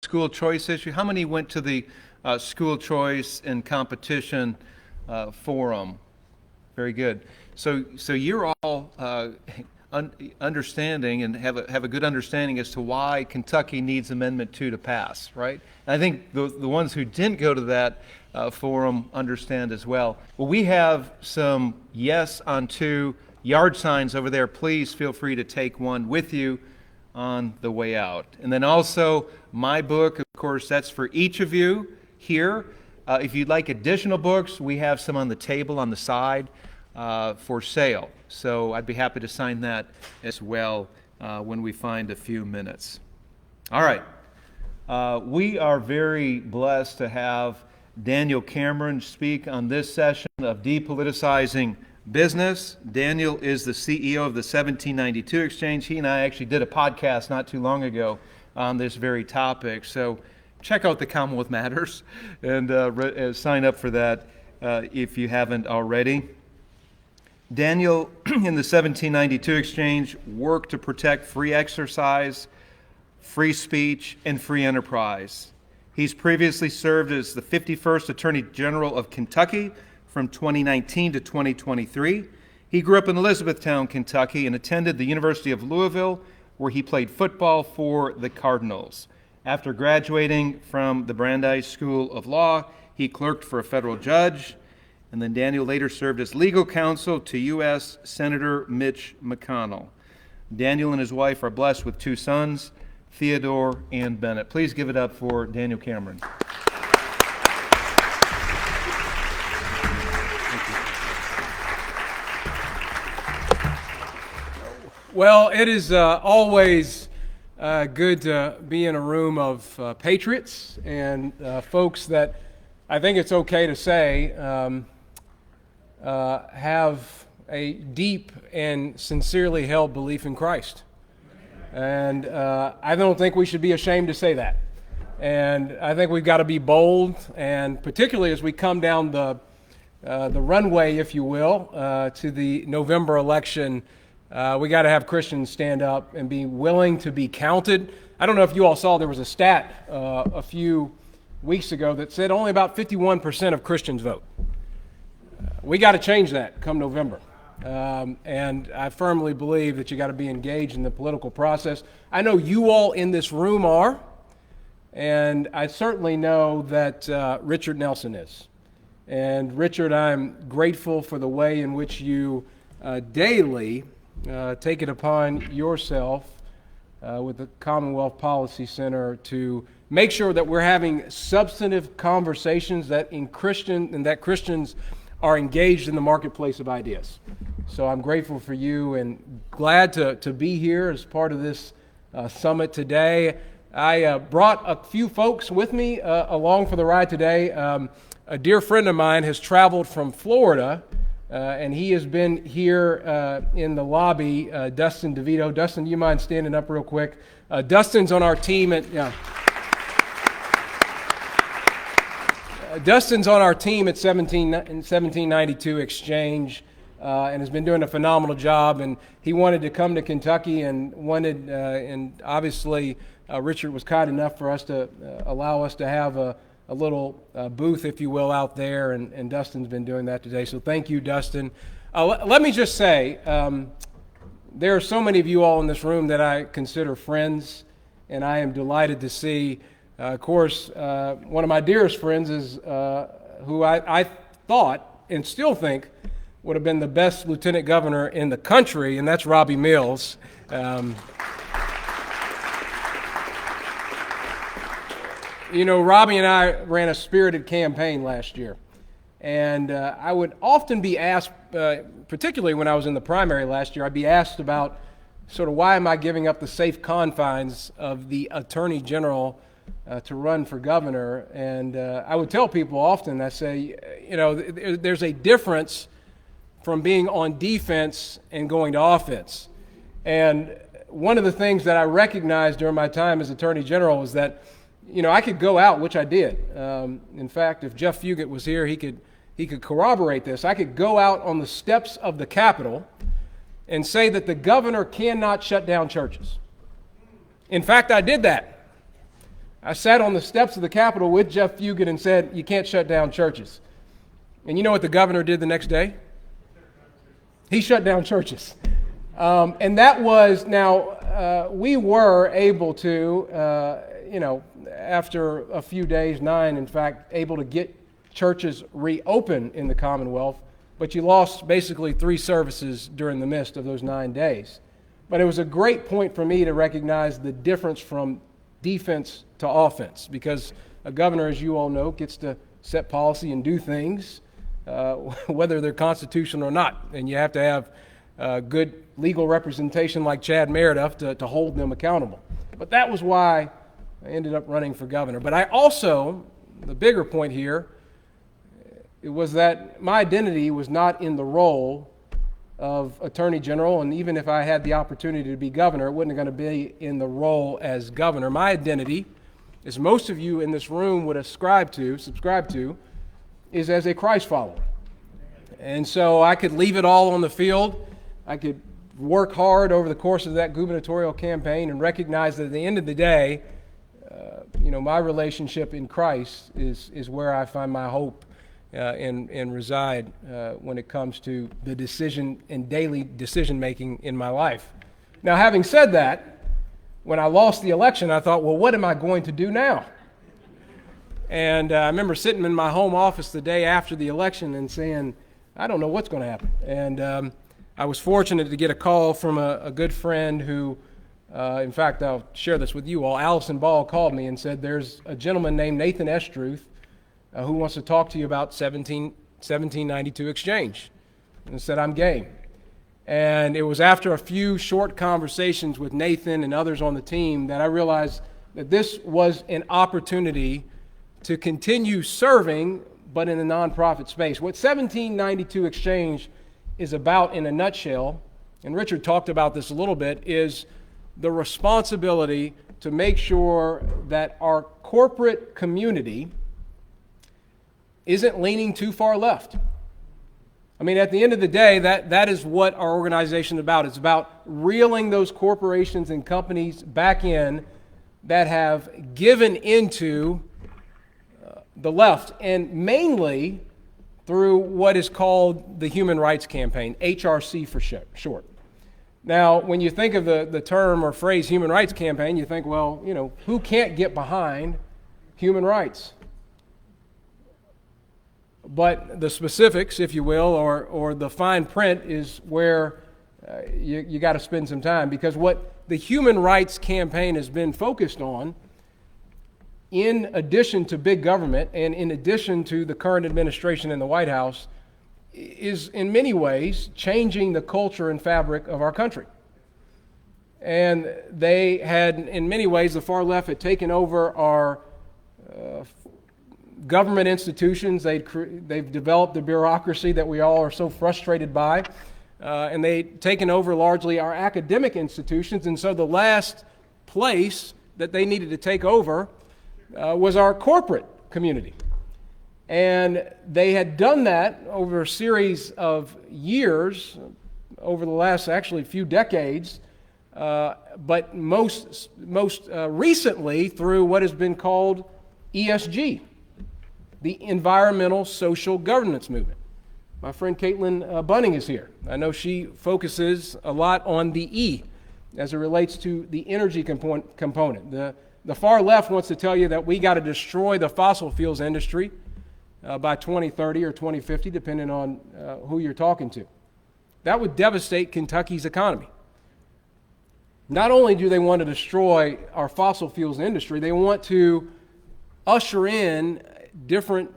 school choice issue? How many went to the school choice and competition forum? Very good. So you're all understanding and have a good understanding as to why Kentucky needs Amendment 2 to pass, right? And I think the ones who didn't go to that forum understand as well. Well, we have some yes on 2 yard signs over there. Please feel free to take one with you on the way out. And then also my book, of course, that's for each of you here. If you'd like additional books, we have some on the table on the side for sale. So I'd be happy to sign that as well when we find a few minutes. All right. We are very blessed to have Daniel Cameron speak on this session of De-politicizing Business. Daniel is the CEO of the 1792 Exchange. He and I actually did a podcast not too long ago on this very topic. So check out the Commonwealth Matters and sign up for that if you haven't already. Daniel, in the 1792 Exchange, worked to protect free exercise, free speech, and free enterprise. He's previously served as the 51st Attorney General of Kentucky from 2019 to 2023. He grew up in Elizabethtown, Kentucky, and attended the University of Louisville, where he played football for the Cardinals. After graduating from the Brandeis School of Law, he clerked for a federal judge, and then Daniel later served as legal counsel to U.S. Senator Mitch McConnell. Daniel and his wife are blessed with 2 sons, Theodore and Bennett. Please give it up for Daniel Cameron. Well, it is always good to be in a room of patriots and folks that I think it's okay to say have a deep and sincerely held belief in Christ. And I don't think we should be ashamed to say that. And I think we've got to be bold, and particularly as we come down the runway, if you will, to the November election, we got to have Christians stand up and be willing to be counted. I don't know if you all saw, there was a stat a few weeks ago that said only about 51% of Christians vote. We got to change that come November. And I firmly believe that you got to be engaged in the political process. I know you all in this room are, and I certainly know that Richard Nelson is. And Richard, I'm grateful for the way in which you daily take it upon yourself with the Commonwealth Policy Center to make sure that we're having substantive conversations that Christians are engaged in the marketplace of ideas. So I'm grateful for you and glad to be here as part of this summit today. I brought a few folks with me along for the ride today. A dear friend of mine has traveled from Florida, and he has been here in the lobby, Dustin DeVito. Dustin, do you mind standing up real quick? Dustin's on our team at... Dustin's on our team at 1792 Exchange and has been doing a phenomenal job. And he wanted to come to Kentucky and obviously Richard was kind enough for us to allow us to have a little booth, if you will, out there. And Dustin's been doing that today. So thank you, Dustin. Let me just say, there are so many of you all in this room that I consider friends, and I am delighted to see. Of course, one of my dearest friends is who I thought and still think would have been the best lieutenant governor in the country, and that's Robbie Mills. You know, Robbie and I ran a spirited campaign last year, and I would often be asked, particularly when I was in the primary last year, I'd be asked about sort of why am I giving up the safe confines of the Attorney General to run for governor. And I would tell people often, I say, you know, there's a difference from being on defense and going to offense. And one of the things that I recognized during my time as Attorney General was that, you know, I could go out, which I did. In fact, if Jeff Fugit was here, he could corroborate this. I could go out on the steps of the Capitol and say that the governor cannot shut down churches. In fact, I did that. I sat on the steps of the Capitol with Jeff Fugit and said, you can't shut down churches. And you know what the governor did the next day? He shut down churches. And that was, we were able to, after a few days, 9 in fact, able to get churches reopened in the Commonwealth, but you lost basically 3 services during the midst of those 9 days. But it was a great point for me to recognize the difference from defense to offense, because a governor, as you all know, gets to set policy and do things, whether they're constitutional or not. And you have to have good legal representation like Chad Meredith to hold them accountable. But that was why I ended up running for governor. But I also, the bigger point here, it was that my identity was not in the role of Attorney General, and even if I had the opportunity to be governor, it wasn't going to be in the role as governor. My identity, as most of you in this room would subscribe to, is as a Christ follower. And so I could leave it all on the field. I could work hard over the course of that gubernatorial campaign and recognize that at the end of the day, my relationship in Christ is where I find my hope and reside when it comes to the decision and daily decision making in my life. Now, having said that, when I lost the election, I thought, well, what am I going to do now? And I remember sitting in my home office the day after the election and saying, I don't know what's going to happen. And I was fortunate to get a call from a good friend who, in fact, I'll share this with you all. Allison Ball called me and said, there's a gentleman named Nathan Estruth who wants to talk to you about 1792 exchange. And I said, I'm game. And it was after a few short conversations with Nathan and others on the team that I realized that this was an opportunity to continue serving, but in a nonprofit space. What 1792 exchange is about in a nutshell, and Richard talked about this a little bit, is the responsibility to make sure that our corporate community isn't leaning too far left. I mean, at the end of the day, that is what our organization is about. It's about reeling those corporations and companies back in that have given into the left, and mainly through what is called the Human Rights Campaign, HRC for short. Now, when you think of the term or phrase Human Rights Campaign, you think, well, who can't get behind human rights? But the specifics, if you will, or the fine print is where you got to spend some time, because what the Human Rights Campaign has been focused on, in addition to big government and in addition to the current administration in the White House, is in many ways changing the culture and fabric of our country. And they had, in many ways, the far left had taken over our government institutions. They've developed the bureaucracy that we all are so frustrated by, and they've taken over largely our academic institutions. And so the last place that they needed to take over was our corporate community. And they had done that over a series of years, over the last actually few decades, but most recently through what has been called ESG, the Environmental Social Governance Movement. My friend Caitlin Bunning is here. I know she focuses a lot on the E as it relates to the energy component. The far left wants to tell you that we got to destroy the fossil fuels industry by 2030 or 2050, depending on who you're talking to. That would devastate Kentucky's economy. Not only do they want to destroy our fossil fuels industry, they want to usher in different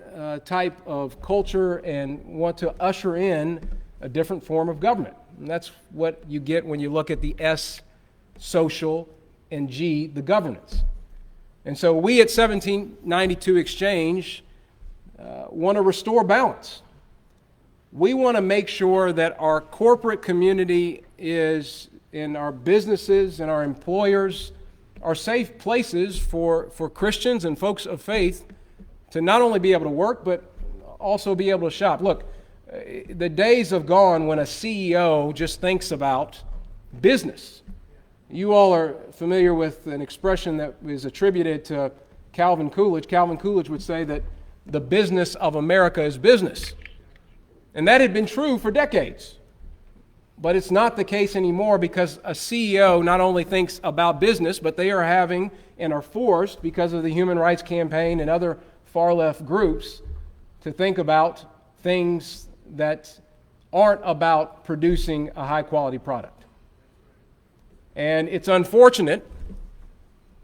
type of culture and want to usher in a different form of government. And that's what you get when you look at the S, social, and G, the governance. And so we at 1792 Exchange want to restore balance. We want to make sure that our corporate community is, in our businesses and our employers, are safe places for Christians and folks of faith to not only be able to work, but also be able to shop. Look, the days have gone when a CEO just thinks about business. You all are familiar with an expression that is attributed to Calvin Coolidge would say that the business of America is business. And that had been true for decades. But it's not the case anymore because a CEO not only thinks about business, but they are having and are forced, because of the Human Rights Campaign and other far-left groups, to think about things that aren't about producing a high-quality product. And it's unfortunate,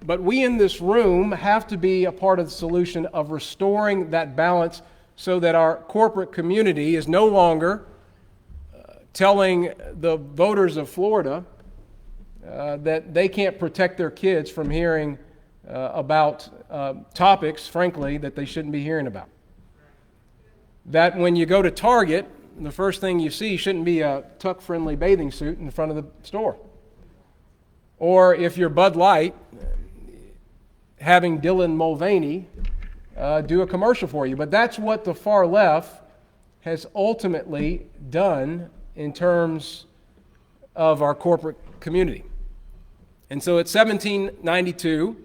but we in this room have to be a part of the solution of restoring that balance so that our corporate community is no longer telling the voters of Florida that they can't protect their kids from hearing about topics, frankly, that they shouldn't be hearing about. That when you go to Target, the first thing you see shouldn't be a tuck-friendly bathing suit in front of the store. Or if you're Bud Light, having Dylan Mulvaney do a commercial for you. But that's what the far left has ultimately done in terms of our corporate community. And so at 1792,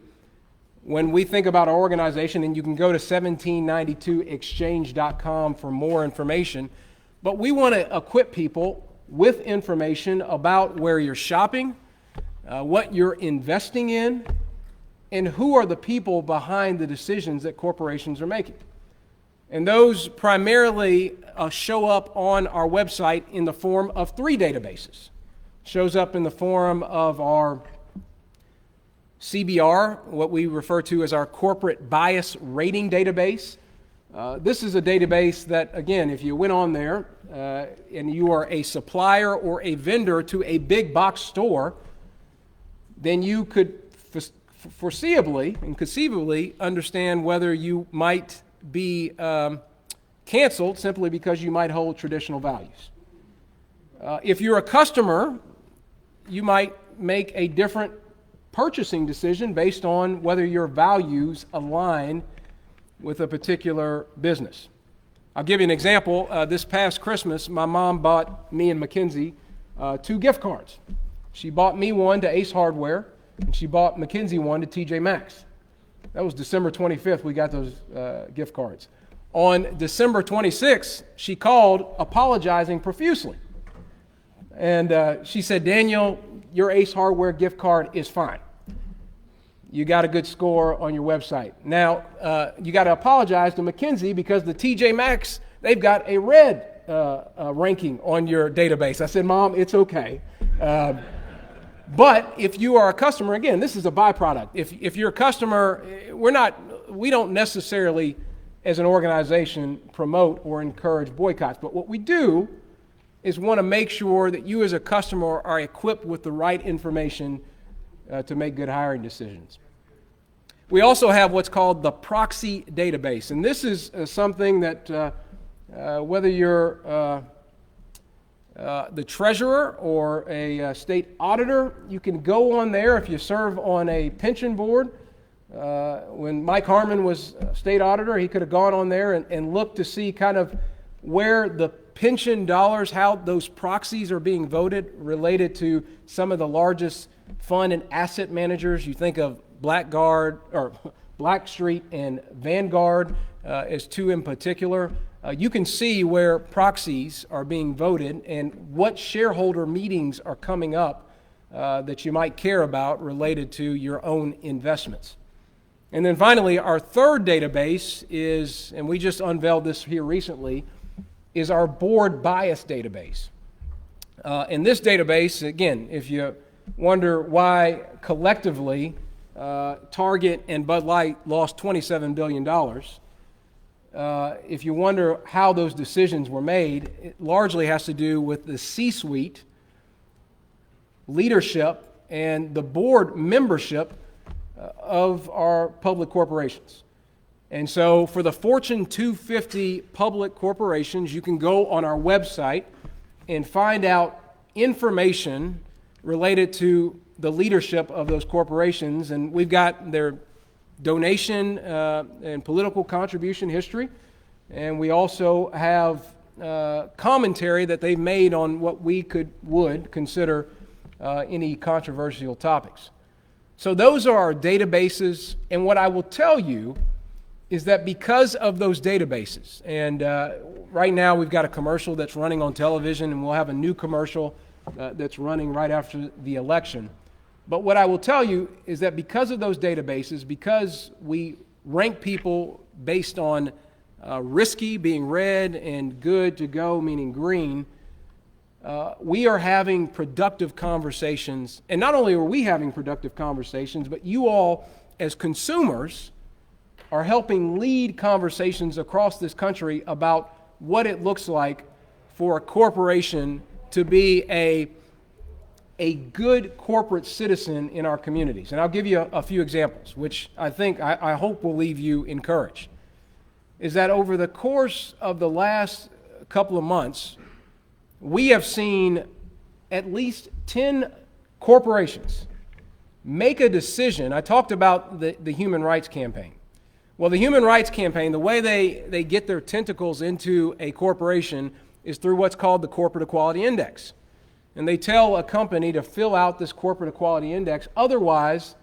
when we think about our organization, and you can go to 1792exchange.com for more information, but we want to equip people with information about where you're shopping, what you're investing in, and who are the people behind the decisions that corporations are making. And those primarily show up on our website in the form of three databases. Shows up in the form of our CBR, what we refer to as our corporate bias rating database. This is a database that, again, if you went on there and you are a supplier or a vendor to a big box store, then you could foreseeably and conceivably understand whether you might be canceled simply because you might hold traditional values. If you're a customer, you might make a different purchasing decision based on whether your values align with a particular business. I'll give you an example. This past Christmas, my mom bought me and Mackenzie 2 gift cards. She bought me one to Ace Hardware, and she bought Mackenzie one to TJ Maxx. That was December 25th, we got those gift cards. On December 26th, she called apologizing profusely. And she said, "Daniel, your Ace Hardware gift card is fine. You got a good score on your website. Now, you got to apologize to Mackenzie because the TJ Maxx, they've got a red ranking on your database." I said, "Mom, it's okay. But if you are a customer," again, this is a byproduct. If you're a customer, we don't necessarily, as an organization, promote or encourage boycotts. But what we do is want to make sure that you as a customer are equipped with the right information to make good hiring decisions. We also have what's called the proxy database. And this is something that whether you're the treasurer or a state auditor, you can go on there. If you serve on a pension board, when Mike Harmon was state auditor, he could have gone on there and looked to see kind of where the pension dollars, how those proxies are being voted related to some of the largest fund and asset managers. You think of Blackstreet and Vanguard as two in particular. You can see where proxies are being voted and what shareholder meetings are coming up that you might care about related to your own investments. And then finally, our third database is, and we just unveiled this here recently, is our board bias database. In this database, again, if you wonder why collectively Target and Bud Light lost $27 billion, if you wonder how those decisions were made, it largely has to do with the C-suite, leadership, and the board membership of our public corporations. And so for the Fortune 250 public corporations, you can go on our website and find out information related to the leadership of those corporations. And we've got their donation and political contribution history. And we also have commentary that they've made on what we would consider any controversial topics. So those are our databases, and what I will tell you is that because of those databases, and right now we've got a commercial that's running on television, and we'll have a new commercial that's running right after the election. But what I will tell you is that because of those databases, because we rank people based on risky being red and good to go, meaning green, we are having productive conversations. And not only are we having productive conversations, but you all as consumers are helping lead conversations across this country about what it looks like for a corporation to be a good corporate citizen in our communities. And I'll give you a few examples, which I hope will leave you encouraged. Is that over the course of the last couple of months, we have seen at least 10 corporations make a decision. I talked about the Human Rights Campaign. Well, the Human Rights Campaign, the way they get their tentacles into a corporation is through what's called the Corporate Equality Index. And they tell a company to fill out this Corporate Equality Index. Otherwise,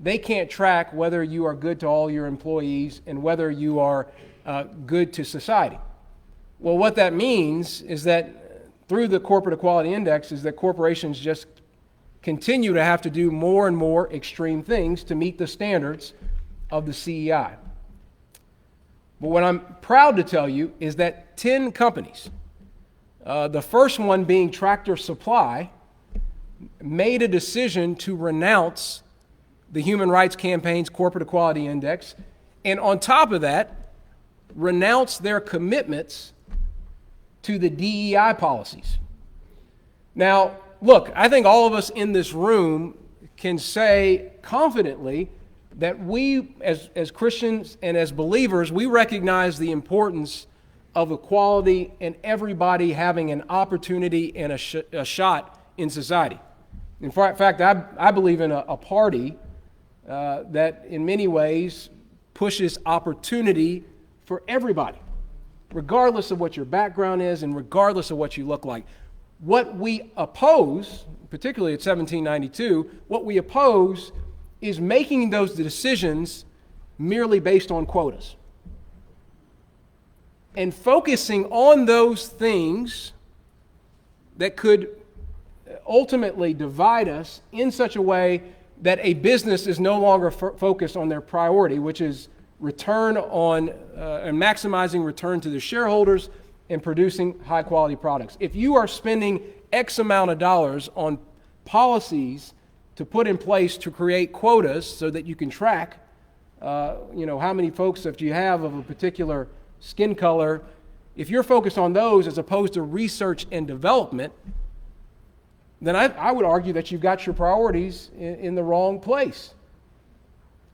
they can't track whether you are good to all your employees and whether you are good to society. Well, what that means is that through the Corporate Equality Index is that corporations just continue to have to do more and more extreme things to meet the standards of the CEI. But what I'm proud to tell you is that 10 companies, the first one being Tractor Supply, made a decision to renounce the Human Rights Campaign's Corporate Equality Index, and on top of that, renounce their commitments to the DEI policies. Now, look, I think all of us in this room can say confidently that we, as Christians and as believers, we recognize the importance of equality and everybody having an opportunity and a shot in society. In fact, I believe in a party that in many ways pushes opportunity for everybody, regardless of what your background is and regardless of what you look like. What we oppose, particularly at 1792, what we oppose is making those decisions merely based on quotas and focusing on those things that could ultimately divide us in such a way that a business is no longer focused on their priority, which is return on and maximizing return to the shareholders and producing high quality products. If you are spending X amount of dollars on policies to put in place to create quotas so that you can track how many folks that you have of a particular skin color, if you're focused on those as opposed to research and development, then I would argue that you've got your priorities in the wrong place.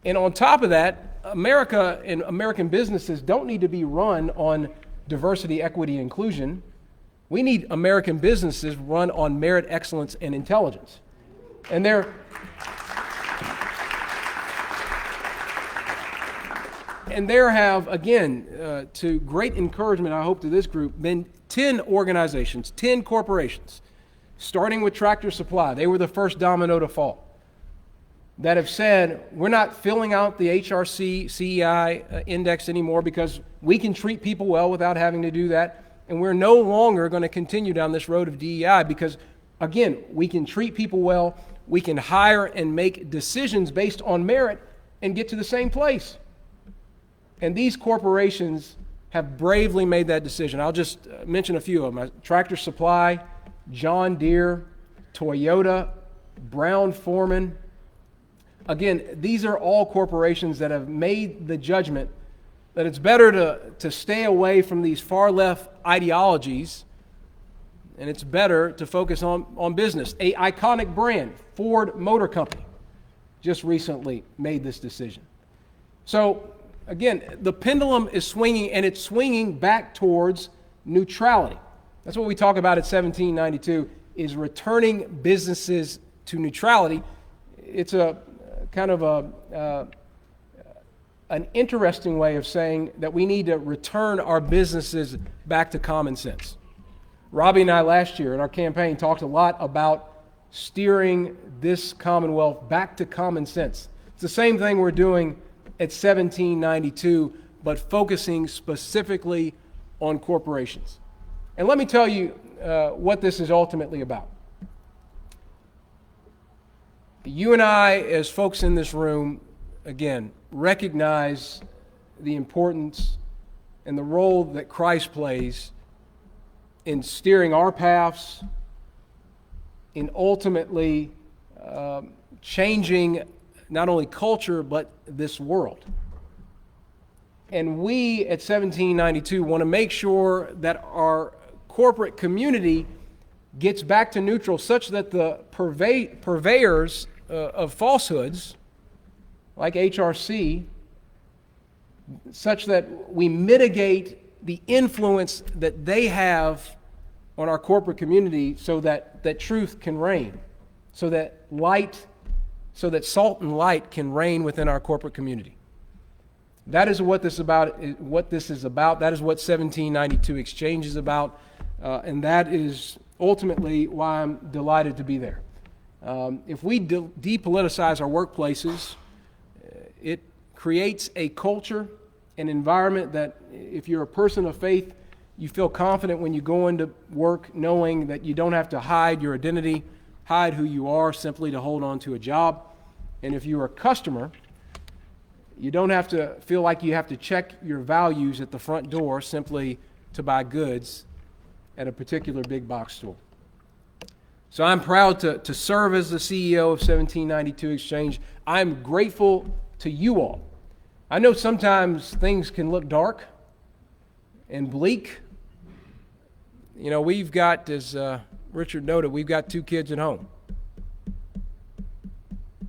And on top of that, America and American businesses don't need to be run on diversity, equity, and inclusion. We need American businesses run on merit, excellence, and intelligence. And there have, again, to great encouragement, I hope, to this group, been 10 organizations, 10 corporations, starting with Tractor Supply. They were the first domino to fall, that have said, we're not filling out the HRC CEI index anymore because we can treat people well without having to do that, and we're no longer going to continue down this road of DEI because, again, we can treat people well, we can hire and make decisions based on merit and get to the same place. And these corporations have bravely made that decision. I'll just mention a few of them. Tractor Supply, John Deere, Toyota, Brown-Forman. Again, these are all corporations that have made the judgment that it's better to stay away from these far-left ideologies, and it's better to focus on business. An iconic brand, Ford Motor Company, just recently made this decision. So, again, the pendulum is swinging, and it's swinging back towards neutrality. That's what we talk about at 1792, is returning businesses to neutrality. It's a kind of an interesting way of saying that we need to return our businesses back to common sense. Robbie and I last year in our campaign talked a lot about steering this Commonwealth back to common sense. It's the same thing we're doing at 1792, but focusing specifically on corporations. And let me tell you what this is ultimately about. You and I, as folks in this room, again, recognize the importance and the role that Christ plays in steering our paths, in ultimately changing not only culture, but this world. And we at 1792 want to make sure that our corporate community gets back to neutral such that the purveyors of falsehoods, like HRC, such that we mitigate the influence that they have on our corporate community so that truth can reign, so that salt and light can reign within our corporate community. That is what this is about. That is what 1792 Exchange is about, and that is ultimately why I'm delighted to be there. If we depoliticize our workplaces, it creates a culture, an environment that if you're a person of faith, you feel confident when you go into work knowing that you don't have to hide your identity, hide who you are simply to hold on to a job. And if you're a customer, you don't have to feel like you have to check your values at the front door simply to buy goods at a particular big box store. So I'm proud to serve as the CEO of 1792 Exchange. I'm grateful to you all. I know sometimes things can look dark and bleak. You know, we've got, as Richard noted, we've got 2 kids at home.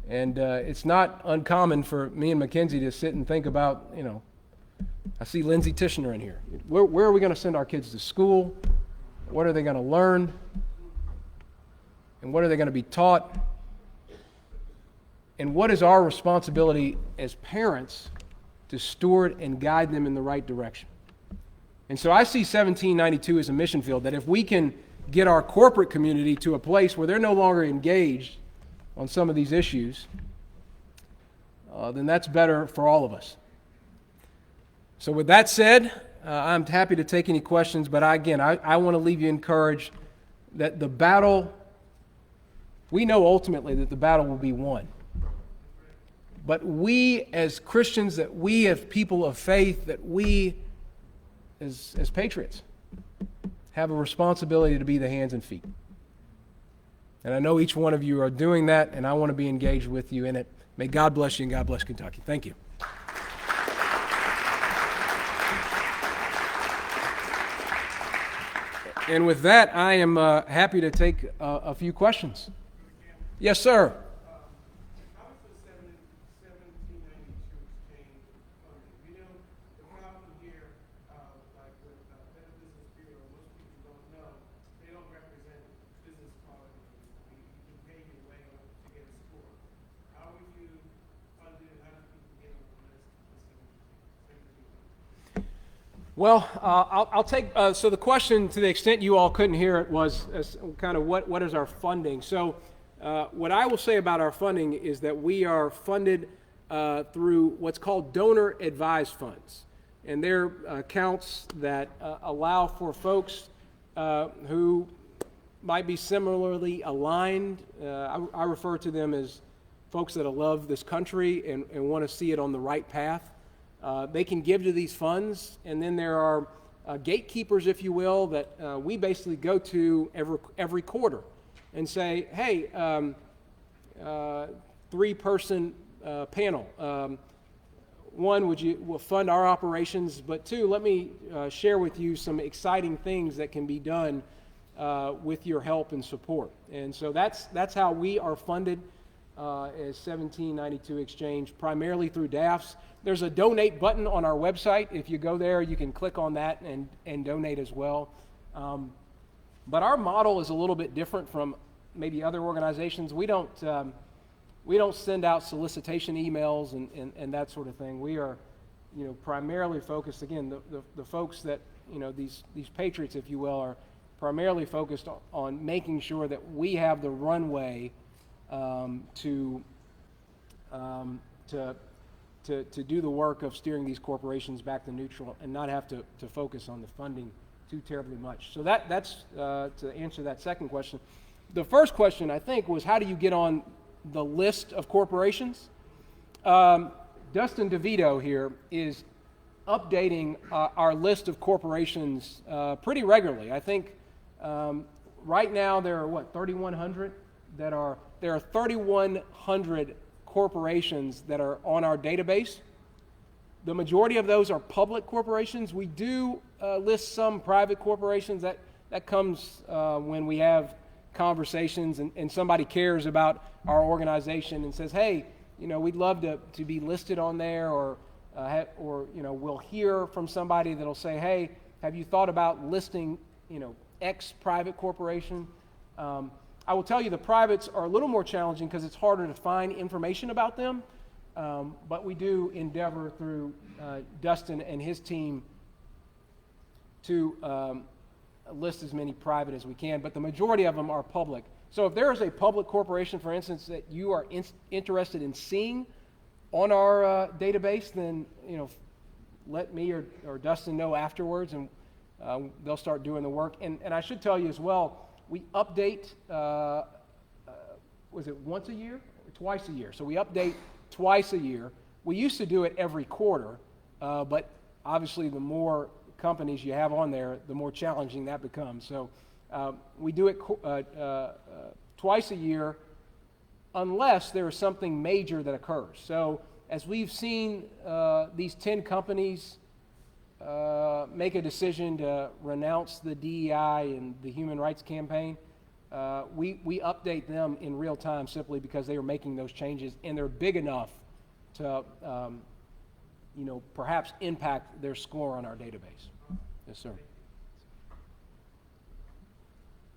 And it's not uncommon for me and Mackenzie to sit and think about, you know, I see Lindsay Tishner in here. Where are we going to send our kids to school? What are they going to learn? And what are they going to be taught? And what is our responsibility as parents to steward and guide them in the right direction? And so I see 1792 as a mission field, that if we can get our corporate community to a place where they're no longer engaged on some of these issues, then that's better for all of us. So with that said, I'm happy to take any questions, but I want to leave you encouraged that the battle, we know ultimately that the battle will be won. But we as Christians, that we as people of faith, that we as patriots have a responsibility to be the hands and feet. And I know each one of you are doing that, and I want to be engaged with you in it. May God bless you and God bless Kentucky. Thank you. And with that, I am happy to take a few questions. Yes, sir. How is the 1792 exchange funded? We know the problem here, like with Better Business Bureau, most people don't know, they don't represent business quality. You can pay your way up to get a score. How are you funded? How do people get on the list? Well, I'll take, so the question, to the extent you all couldn't hear it, was kind of what is our funding. So what I will say about our funding is that we are funded through what's called donor advised funds. And they're accounts that allow for folks who might be similarly aligned. I refer to them as folks that love this country and want to see it on the right path. They can give to these funds, and then there are gatekeepers, if you will, that we basically go to every quarter and say, hey, 3-person panel. One, will fund our operations, but 2, let me share with you some exciting things that can be done with your help and support. And so that's how we are funded as 1792 Exchange, primarily through DAFs. There's a donate button on our website. If you go there, you can click on that and donate as well. But our model is a little bit different from maybe other organizations. We don't send out solicitation emails and that sort of thing. We are, primarily focused, again, the folks that, these patriots, if you will, are primarily focused on making sure that we have the runway to do the work of steering these corporations back to neutral and not have to focus on the funding too terribly much. So that's to answer that second question. The first question, I think, was how do you get on the list of corporations? Dustin DeVito here is updating our list of corporations pretty regularly. I think right now there are 3,100 there are 3,100 corporations that are on our database. The majority of those are public corporations. We do list some private corporations. That comes when we have conversations and somebody cares about our organization and says, hey, we'd love to be listed on there, or we'll hear from somebody that'll say, hey, have you thought about listing, X private corporation? I will tell you the privates are a little more challenging because it's harder to find information about them, but we do endeavor through Dustin and his team to list as many private as we can, but the majority of them are public. So if there is a public corporation, for instance, that you are interested in seeing on our database, then let me or Dustin know afterwards, and they'll start doing the work. And I should tell you as well, we update, was it once a year or twice a year? So we update twice a year. We used to do it every quarter, but obviously the more companies you have on there, the more challenging that becomes. So we do it twice a year unless there is something major that occurs. So as we've seen these 10 companies make a decision to renounce the DEI and the Human Rights Campaign, we update them in real time simply because they are making those changes and they're big enough to perhaps impact their score on our database. Yes, sir.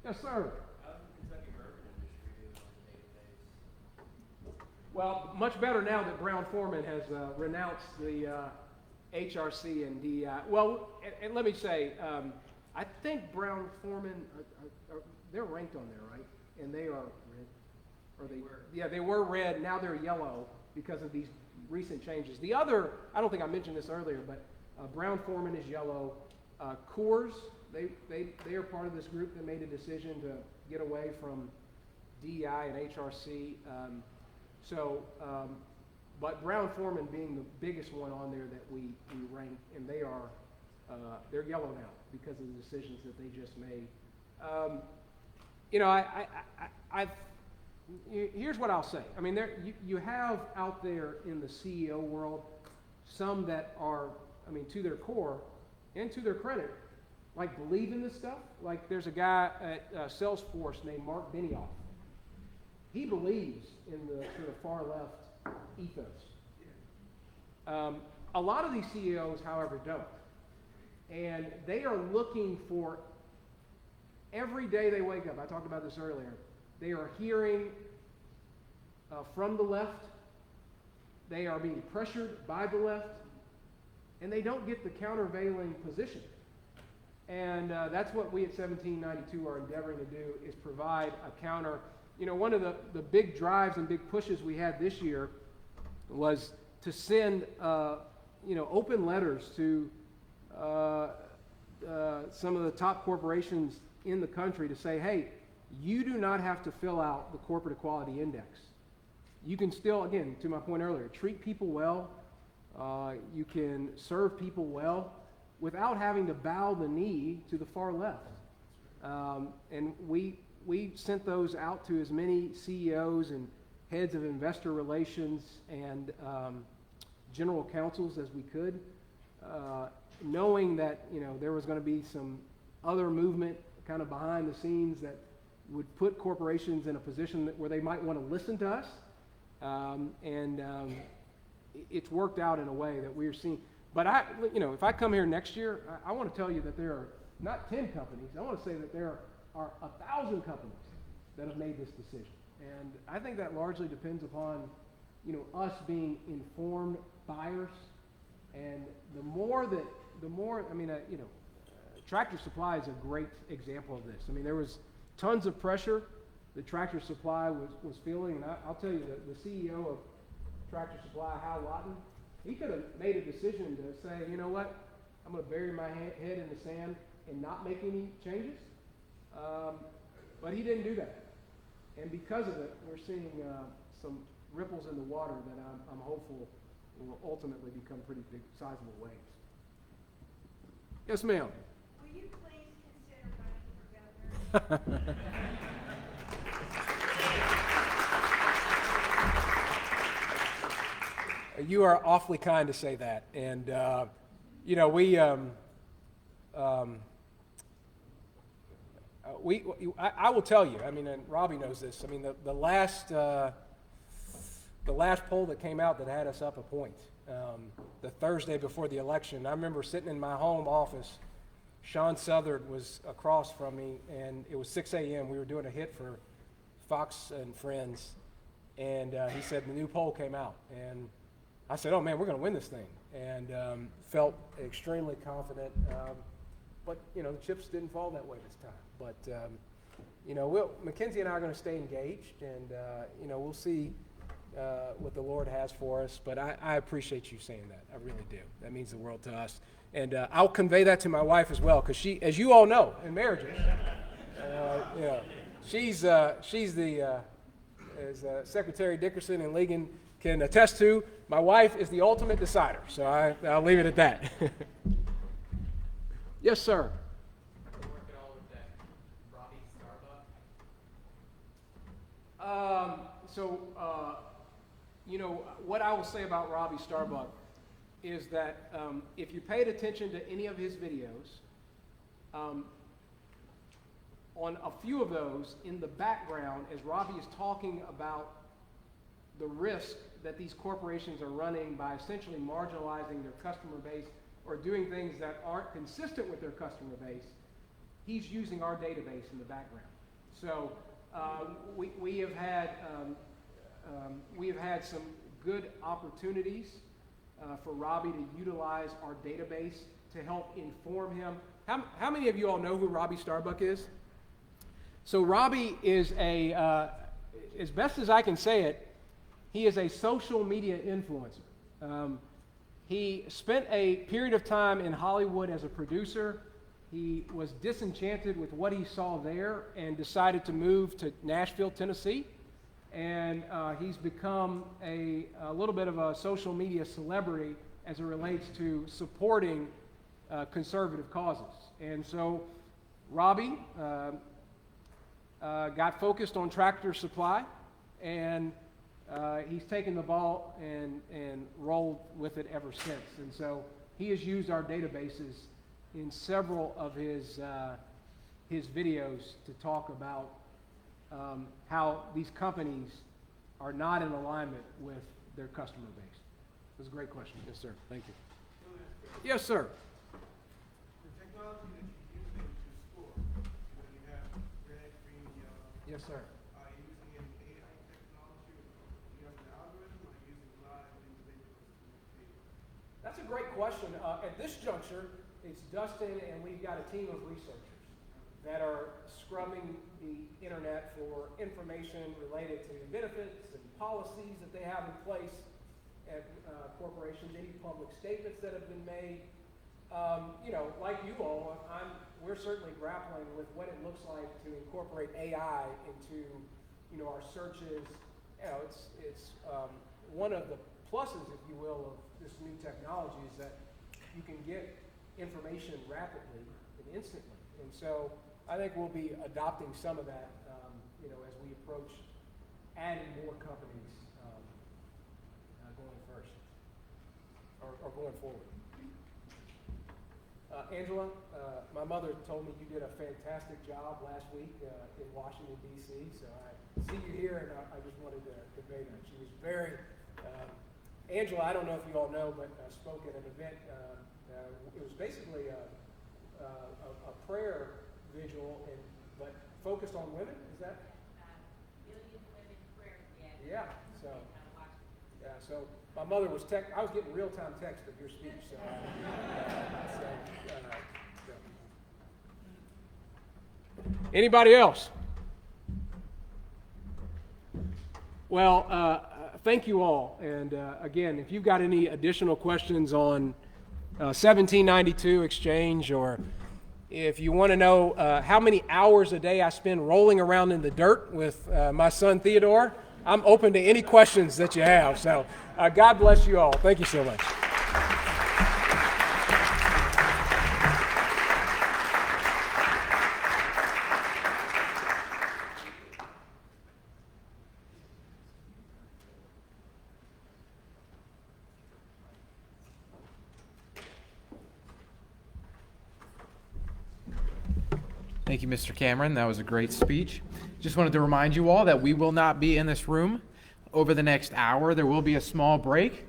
Yes, sir. How's the Kentucky bourbon industry doing on the database? Well, much better now that Brown-Forman has renounced the HRC and DEI. Well, and let me say, I think Brown-Forman, they're ranked on there, right? And they are red. Or they were. Yeah, they were red. Now they're yellow because of these recent changes. The other, I don't think I mentioned this earlier, but Brown-Forman is yellow. Coors, they are part of this group that made a decision to get away from DEI and HRC. But Brown-Forman being the biggest one on there that we rank, and they're yellow now because of the decisions that they just made. Here's what I'll say. I mean, you have out there in the CEO world some that are, to their core and to their credit, believe in this stuff. Like there's a guy at Salesforce named Mark Benioff. He believes in the sort of far left ethos. A lot of these CEOs, however, don't. And they are looking for, every day they wake up, I talked about this earlier, they are hearing from the left, they are being pressured by the left, and they don't get the countervailing position. And that's what we at 1792 are endeavoring to do, is provide a counter. One of the big drives and big pushes we had this year was to send open letters to some of the top corporations in the country to say, hey, you do not have to fill out the corporate equality index. You can still, again, to my point earlier, treat people well. You can serve people well without having to bow the knee to the far left. And we sent those out to as many CEOs and heads of investor relations and general counsels as we could, knowing that there was going to be some other movement kind of behind the scenes that would put corporations in a position where they might want to listen to us. It's worked out in a way that we're seeing. But if I come here next year, I want to tell you that there are not 10 companies. I want to say that there are 1,000 companies that have made this decision. And I think that largely depends upon, us being informed buyers. And the more, Tractor Supply is a great example of this. I mean, there was tons of pressure that Tractor Supply was feeling, and I'll tell you, the CEO of Tractor Supply, Hal Lawton, he could have made a decision to say, you know what, I'm going to bury my head in the sand and not make any changes. But he didn't do that. And because of it, we're seeing some ripples in the water that I'm hopeful will ultimately become pretty big, sizable waves. Yes, ma'am. Will you please consider running for governor? You are awfully kind to say that. And, you know, I will tell you, I mean, and Robbie knows this, I mean, the last poll that came out that had us up a point, the Thursday before the election, I remember sitting in my home office, Sean Southard was across from me, and it was 6 a.m. We were doing a hit for Fox and Friends, and he said the new poll came out, and I said, oh man, we're going to win this thing, and felt extremely confident, but you know, the chips didn't fall that way this time. But you know, Mackenzie and I are going to stay engaged, and you know, we'll see what the Lord has for us. But I appreciate you saying that. I really do. That means the world to us, and I'll convey that to my wife as well, because she, as you all know, in marriages, you know, she's the as Secretary Dickerson and Ligon can attest to, my wife is the ultimate decider. So I'll leave it at that. Yes, sir. Work at all with that Robbie Starbuck? You know, what I will say about Robbie Starbuck is that if you paid attention to any of his videos, on a few of those, in the background, as Robbie is talking about the risk that these corporations are running by essentially marginalizing their customer base or doing things that aren't consistent with their customer base, he's using our database in the background. So we have had some good opportunities for Robbie to utilize our database to help inform him. How many of you all know who Robbie Starbuck is? So Robbie is as best as I can say it, he is a social media influencer. He spent a period of time in Hollywood as a producer. He was disenchanted with what he saw there and decided to move to Nashville, Tennessee. And he's become a little bit of a social media celebrity as it relates to supporting conservative causes. And so Robbie got focused on Tractor Supply, and he's taken the ball and rolled with it ever since. And so he has used our databases in several of his videos to talk about how these companies are not in alignment with their customer base. That's a great question. Yes, sir. Thank you. Yes, sir. The technology that you're using to score, you have red, green, yellow. Yes, sir. Are you using any AI technology? Do you have an algorithm, or are you using live individuals to make data? That's a great question. At this juncture, it's Dustin, and we've got a team of researchers that are scrubbing the internet for information related to benefits and policies that they have in place at corporations, any public statements that have been made. You know, like you all, we're certainly grappling with what it looks like to incorporate AI into, you know, our searches. You know, it's one of the pluses, if you will, of this new technology is that you can get information rapidly and instantly. And so I think we'll be adopting some of that, you know, as we approach adding more companies going first or going forward. Angela, my mother told me you did a fantastic job last week in Washington, D.C., so I see you here, and I just wanted to convey that. She was very, Angela, I don't know if you all know, but spoke at an event. It was basically a prayer vigil, but focused on women. Is that? Million Women Prayer. Yeah. So my mother was I was getting real-time text of your speech. So, Anybody else? Well, thank you all. And again, if you've got any additional questions on 1792 exchange, or if you want to know how many hours a day I spend rolling around in the dirt with my son Theodore, I'm open to any questions that you have. So God bless you all. Thank you so much. Thank you, Mr. Cameron. That was a great speech. Just wanted to remind you all that we will not be in this room over the next hour. There will be a small break.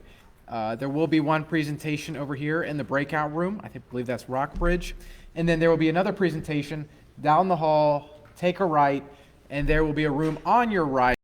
There will be one presentation over here in the breakout room. I believe that's Rockbridge. And then there will be another presentation down the hall. Take a right, and there will be a room on your right.